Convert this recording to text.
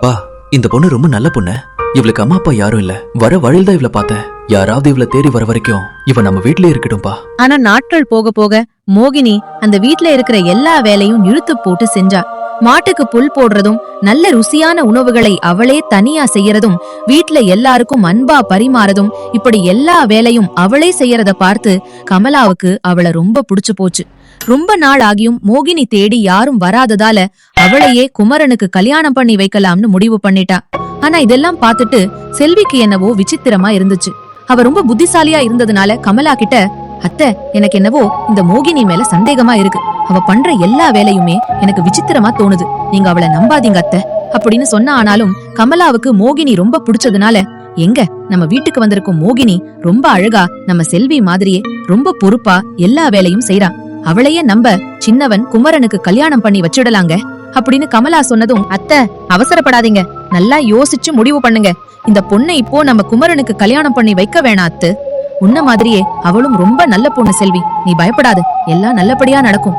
அப்பா, இந்த பொண்ணு ரொம்ப நல்ல பொண்ணு. இவளுக்கு அம்மா அப்பா யாரும் இல்ல. வர வழியில் தான் இவளை பார்த்தேன். யாராவது இவளை தேடி வர வரைக்கும் இவ நம்ம வீட்லயே இருக்கட்டும்பா. ஆனா நாட்கள் போக போக மோகினி அந்த வீட்ல இருக்கிற எல்லா வேலையும் இழுத்து போட்டு செஞ்சா. மாட்டுக்கு புல் போடுறதும் நல்ல ருசியான உணவுகளை அவளே தனியா செய்யறதும் வீட்ல எல்லாருக்கும் அன்பா பரிமாறதும் இப்படி எல்லா வேலையும் அவளே செய்யறத பார்த்து கமலாவுக்கு அவளை ரொம்ப புடிச்சு போச்சு. ரொம்ப நாள் ஆகியும் மோகினி தேடி யாரும் வராததால அவளையே குமரனுக்கு கல்யாணம் பண்ணி வைக்கலாம்னு முடிவு பண்ணிட்டா. ஆனா இதெல்லாம் பார்த்துட்டு செல்விக்கு என்னவோ விசித்திரமா இருந்துச்சு. அவ ரொம்ப புத்திசாலியா இருந்ததுனால கமலா கிட்ட, அத்தை, எனக்கு என்னவோ இந்த மோகினி மேல சந்தேகமா இருக்கு. அவ பண்ற எல்லா வேலையுமே எனக்கு விசித்திரமா தோணுது. நீங்க அவளை நம்பாதீங்க அத்தை அப்படின்னு சொன்ன. ஆனாலும் கமலாவுக்கு மோகினி ரொம்ப பிடிச்சதுனால, எங்க நம்ம வீட்டுக்கு வந்திருக்கும் மோகினி ரொம்ப அழகா நம்ம செல்வி மாதிரியே ரொம்ப பொறுப்பா எல்லா வேலையும் செய்றா. அவளையே நம்ப சின்னவன் குமரனுக்கு கல்யாணம் பண்ணி வச்சிடலாங்க அப்படின்னு கமலா சொன்னதும், அத்தை அவசரப்படாதீங்க, நல்லா யோசிச்சு முடிவு பண்ணுங்க. இந்த பொண்ணை இப்போ நம்ம குமரனுக்கு கல்யாணம் பண்ணி வைக்க வேணாம் அத்து. உன்ன மாதிரியே அவளும் ரொம்ப நல்ல பொண்ணு செல்வி, நீ பயப்படாது, எல்லாம் நல்லபடியா நடக்கும்.